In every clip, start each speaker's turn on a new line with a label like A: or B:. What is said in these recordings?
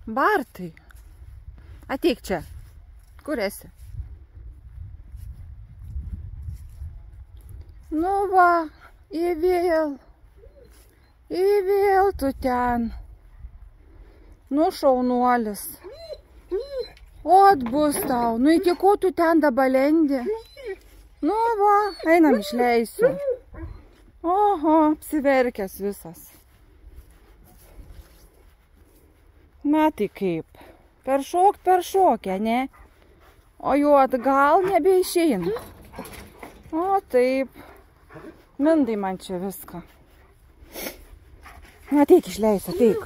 A: Bartai, ateik čia. Kur esi? Nu va, įvėl tu ten. Nu šaunuolis. Ot bus tau, nu iki ko tu ten dabar lendi? Nu va, einam išleisiu. Oho, apsiverkęs visas. Na tai kaip, per šokę, ne? O jau atgal nebeišeina. O taip, mindai man čia viską. Ateik išleisiu, ateik.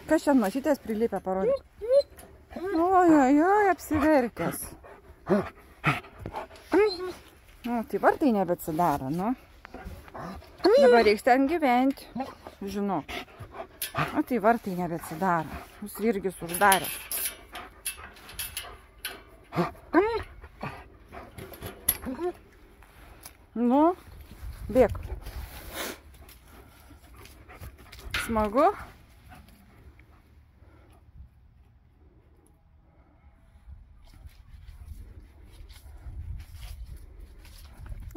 A: Kas čia mažytės prilipę parodė? Oi, apsiverkęs. Nu, tai vartai nebeatsidaro, nu. Dabar reiks ten gyventi, žinok. O tai vartai nebeatsidaro. Jūs irgi uždarė. Nu, bėk. Smagu.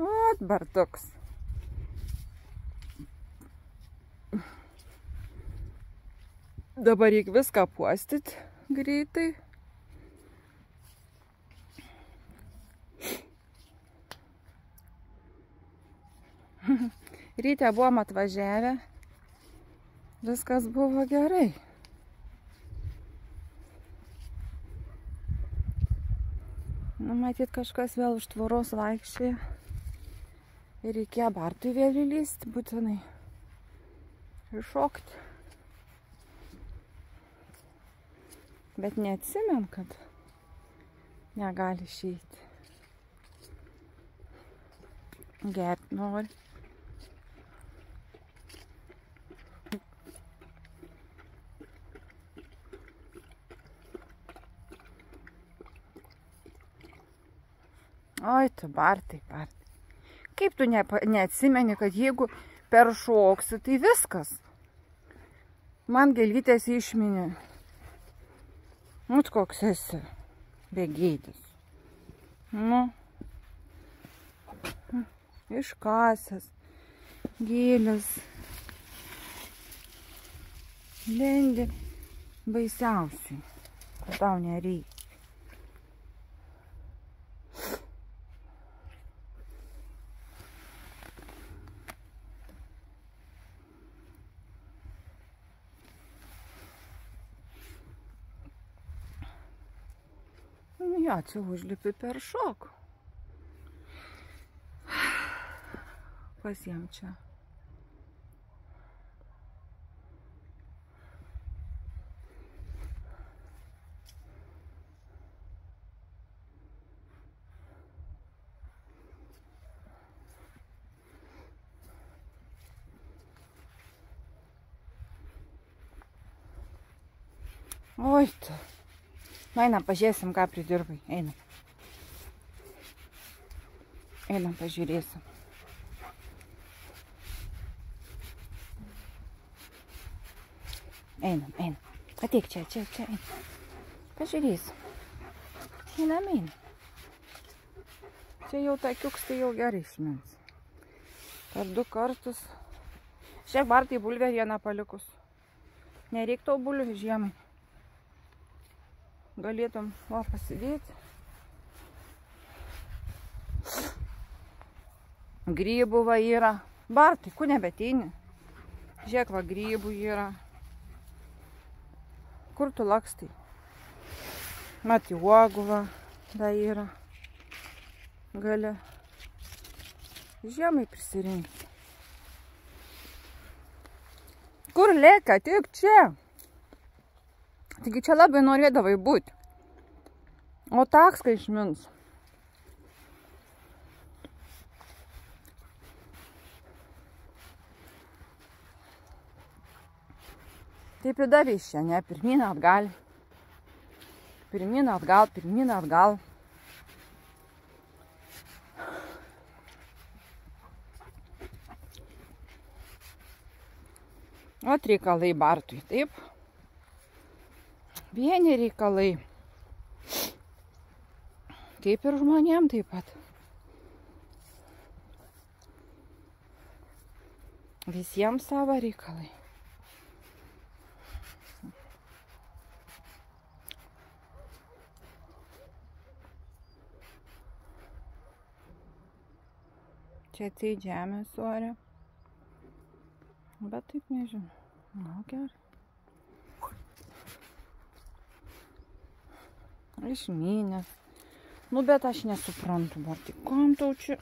A: Ot, bartuks. Dabar reikia viską puostyti greitai. Ryte buvom atvažiavę. Viskas buvo gerai. Nu, matyt, kažkas vėl už tvoros vaikščioja. Ir reikėjo Bartui vėl įlysti, būtinai. Ir šokti. Bet neatsimenu, kad negali išeiti. Gert nori. Oi, tu Bartai. Kaip tu neatsimeni, kad jeigu peršoksi, tai viskas. Man gėlytės išminė. Nu, koks esi begėdis. Nu, iškasęs, gėlės. Lendi baisiausiai, kad tau nereikia. Ja, čia užlipi per šokų. Kas jam čia? Oi, tu. Einam, pažiūrėsim, ką pridirbai. Einam. Einam, pažiūrėsim. Einam. Ateik čia, einam. Pažiūrėsim. Einam. Čia jau ta kiukstai jau gerai išmins. Per 2 kartus. Šiek Bartai bulvę vieną palikus. Nereik tau bulvių žiemai. Galėtum pasidėti. Grybų va yra. Bartai, ku nebeteini? Žiūrėk, va grybų yra. Kur tu lakstai? Mati, uogų va da yra. Gali žiemai prisirinkti. Kur lėka? Tik čia. Taigi čia labai norėdavai būti. O takskai išmins. Taip įdavys čia, ne? Pirmyn atgal. Pirmyn atgal. Ot reikalai Bartui, taip. Vieni reikalai. Kaip ir žmonėm taip pat. Visiems savo reikalai. Čia atseit žemės ore. Bet taip nežinau. Na, gerai. Išmynės. Nu, bet aš nesuprantu, Bartai, kam tau čia?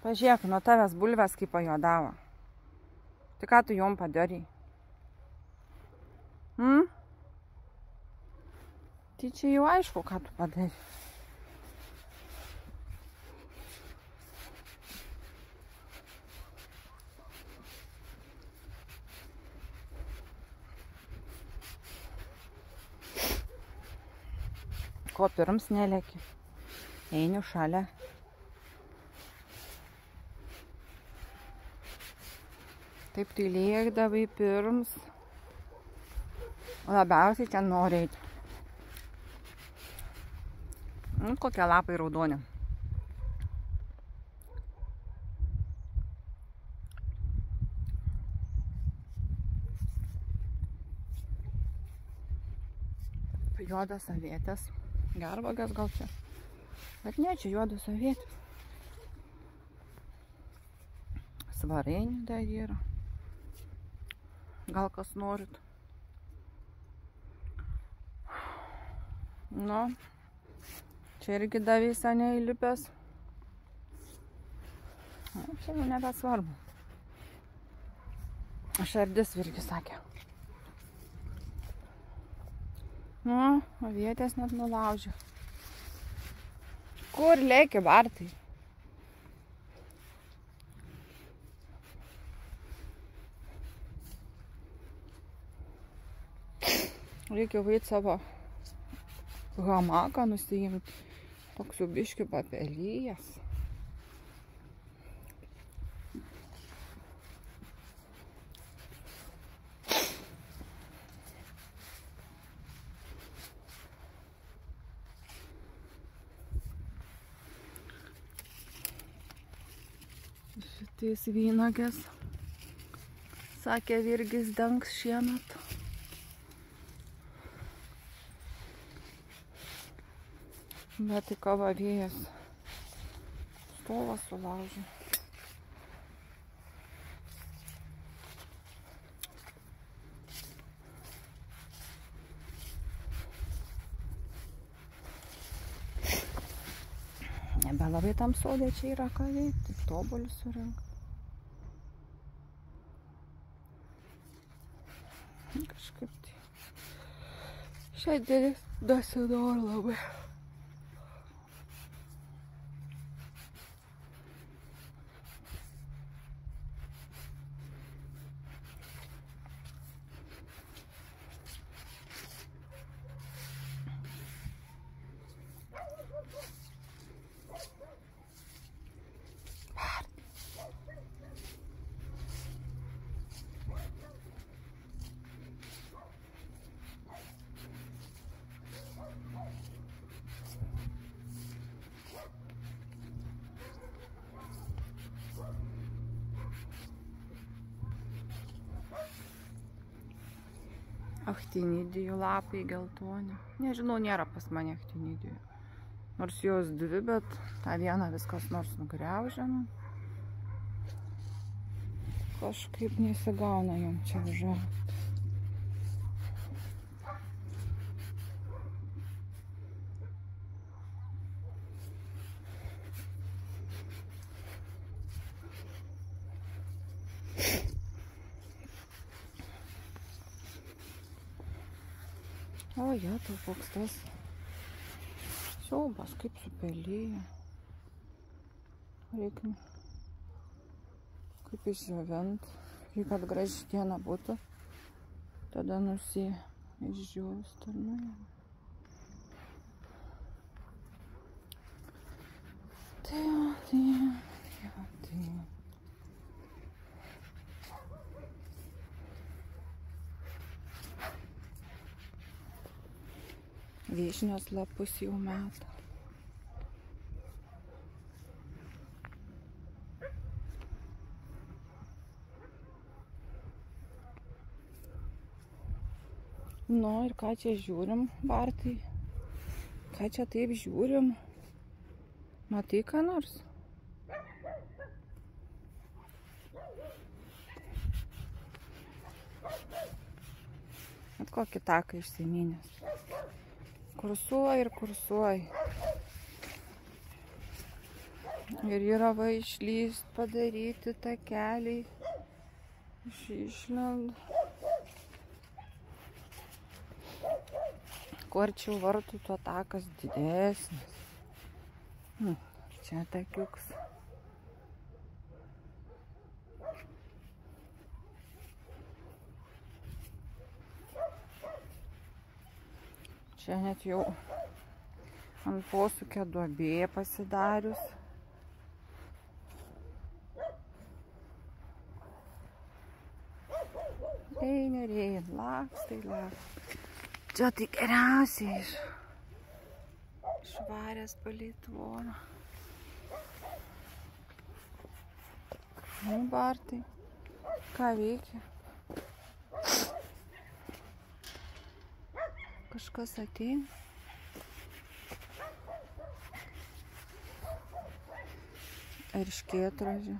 A: Pažiūrėk, nuo tavęs bulvės kaip pajuodavo. Tai ką tu jom padarai? Tai čia jau aišku, ką tu padarai. Ko pirms neleki? Einiu šalia. Taip tai lėkdavai pirms. Labiausiai ten nori eiti. Kokie lapai raudoni. Juodas avietės. Gervagas gal čia. Bet ne, čia juodas avietės. Svarainį dar yra. Gal kas norit. Nu, čia irgi davė seniai įlipęs. Čia jau nebesvarbu. Šerdis irgi sakė. Nu, avietės net nulaužė. Kur lėki, Bartai? Reikia vaid savo hamaką nusiimti. Toks jau biški papelyjas. Šitais vynagės, sakė, Virgis dengs šiemet. Bet tai kava vėjas stovą sulaužė. Nebelabai tam sodė čia yra ką veikti, tobulius surinkt. Kažkaip tai. Šiandien dasidor labai. Achtinidijų lapai geltoni. Nežinau, nėra pas mane achtinidijų. Nors jos dvi, bet tą vieną viskas nors nugriaužė. Kažkaip nesigauna jom čia užaugti. O, tau koks tas siaubas, kaip supelėja. Reikia kaip išdžiovint. Reikia, kad graži diena būtų. Tada išdžiovus tarnuoja. Vyšnios lapus jau meta. Nu, ir ką čia žiūrim, Bartai? Ką čia taip žiūrim? Matai ką nors? At kokį taką išsiminęs. Kursuoji ir kursuoji. Ir yra va išlyst, padaryti takeliai. Išlenda. Kuo arčiau vartų, tuo takas didesnis. Čia takiuks. Čia net jau ant posūkio duobė pasidarius. Eini, lakstai. Čia tai geriausiai išvaręs palei tvorą. Nu, Bartai, ką veikia? Kažkas ateina. Erškėtrožė.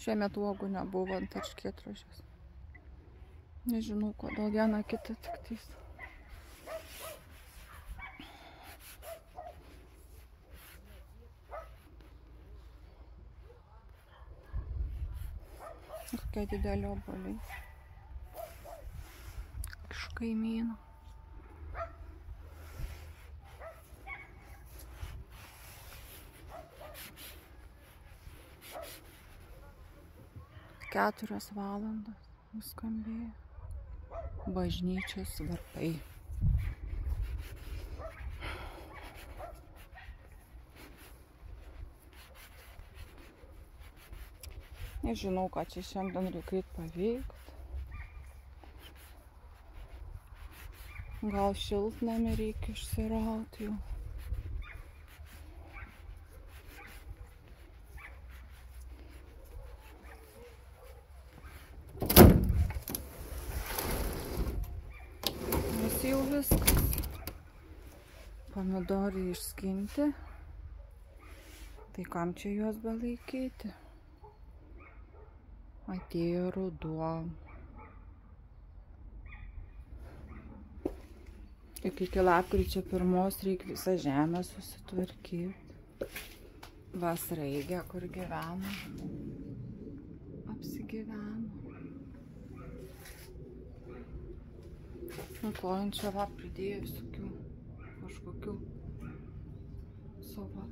A: Šiemet uogų nebuvo ant erškėtrožės. Nežinau, kodėl vieną kitą tiktais. Kokie dideli obuoliai. Iš kaimynų. Keturios valandos nuskambėjo. Bažnyčios varpai. Nežinau, ką čia šiandien reikia paveikt. Gal šiltnamį reikia išsirauti jau. Jau viskas. Pomidorai išskinti. Tai kam čia juos belaikyti? Atėjo ruduo. Iki lapkričio 1 reikia visą žemę susitvarkyti. Vasraigė, kur gyvena. Apsigyveno. Kojant čia va pridėjo visokių kažkokių savo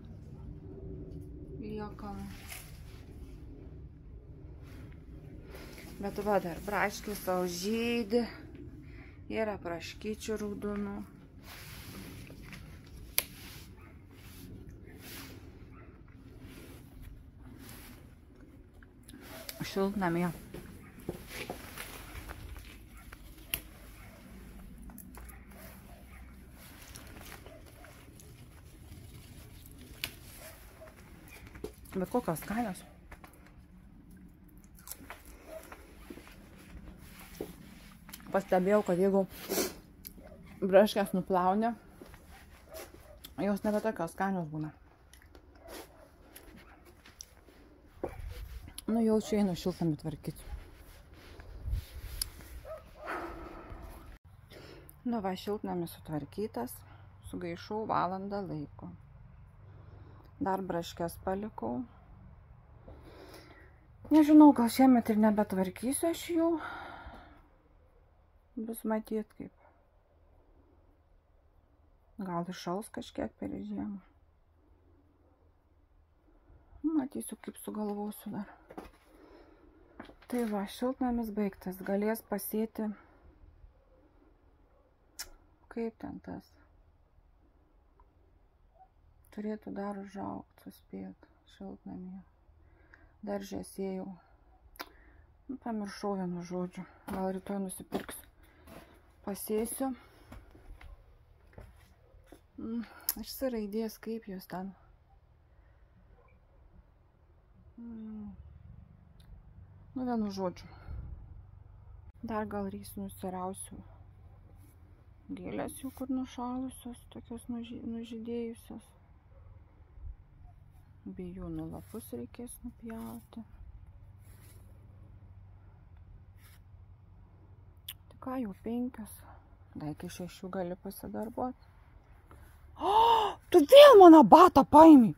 A: liekamų. Bet va dar braškių savo žydi. Yra braškyčių raudonų. Šiltnamyje. Bet kokios skanios. Pastebėjau, kad jeigu braškės nuplauni, jos nebe tokios skanios būna. Nu, jau čia einu šiltnamį tvarkyti. Nu, va, šiltnamis sutvarkytas. Sugaišau valandą laiko. Dar braškės palikau. Nežinau, gal šiemet ir nebetvarkysiu aš jų. Bus matyt kaip. Gal iššals kažkiek per žiemą. Matysiu, kaip sugalvosiu dar. Tai va, šiltnamis baigtas. Galės pasėti. Kaip ten tas? Turėtų dar užaugti, suspėt šiltnamyje. Daržę sėjau. Pamiršau vienu žodžiu. Gal rytoj nusipirksiu. Pasėsiu. Išsiraidės, kaip jos ten. Nu, vienu žodžiu. Dar gal reiks nusirausiu. Gėlės jau kur nušalusios, tokios nužydėjusios. Bijūnų lapus reikės nupjauti. Tai ką, jau 5. Dar iki 6 gali pasidarbuoti. O, tu vėl mano batą paimi.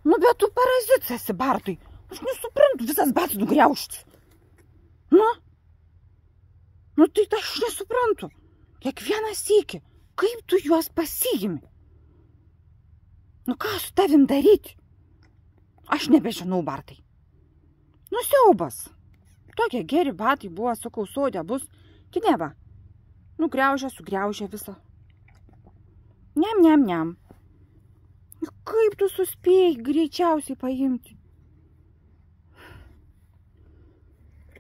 A: Nu, bet tu parazitas esi, Bartai. Aš nesuprantu, visas batas nugriauštis. Nu, tai aš nesuprantu. Kiekvieną sykį, kaip tu juos pasiimi? Nu, ką su tavim daryti? Aš nebežinau, Bartai. Nu, siaubas. Tokie geri batai buvo, sakau, sodė bus. Tai neva. Nugriaužia, sugriaužia visą. Niam. Kaip tu suspėjai greičiausiai paimti?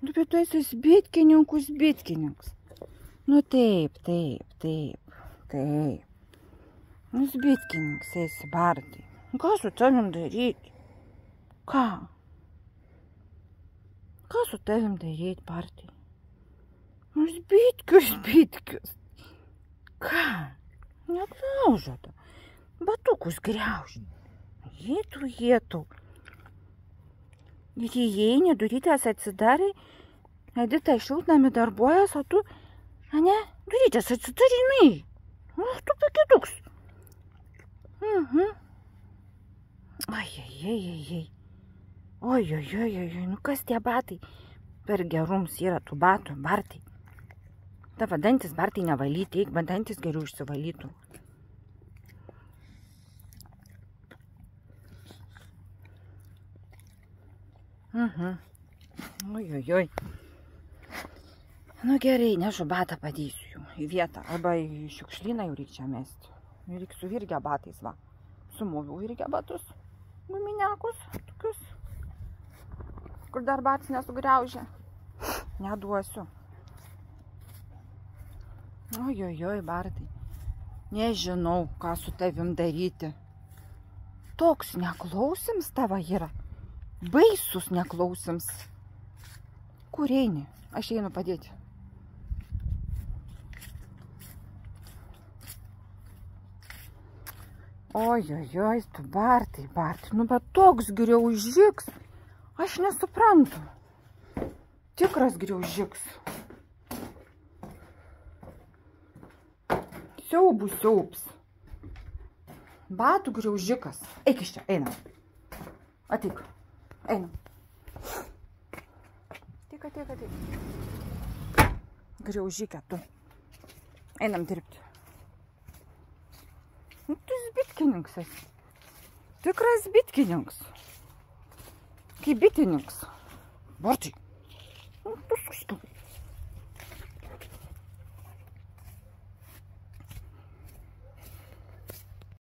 A: Nu, bet tu esi zbitkininkas. Nu, taip. Nu, zbitkininkas esi, Bartai. Ką su tavim daryti? Ką su tavim daryti, Bartai? Nu, zbitkius. Ką? Neklaužo to. Batukus griauži. Jėtų. Ir įeini, durytės atsidarai, Edita šiltnamį darbuojas, o tu, durytės atsidarinai. Tu pakituks. Oi, nu kas tie batai? Per gerums yra tų batų, Bartai. Tavo dantis, Bartai, nevalyti, eik, bet dantis geriau išsivalytų. Oi. Nu gerai, nešu batą padėsiu jų į vietą. Arba į šiukšlyną jau reikia čia mesti. Reikia su virgę batais, va. Sumoviau virgę batus. Guminekus, tokius. Kur dar batas nesugriaužia. Neduosiu. Oi, Bartai. Nežinau, ką su tavim daryti. Toks neklausims tava yra. Baisus neklausims. Kur eini? Aš einu padėti. Oi, tu Bartai. Nu, bet toks griaužiks. Aš nesuprantu. Tikras griaužiks. Siaubs. Batų griaužikas. Eik iš čia, einam. Ateik. Einam. Ateik. Griaužikė tu. Einam dirbti. Nu, tu zbitkininkas esi. Tikras zbitkininkas. Kaip bitininkas. Bartai. Nu, tu suskau.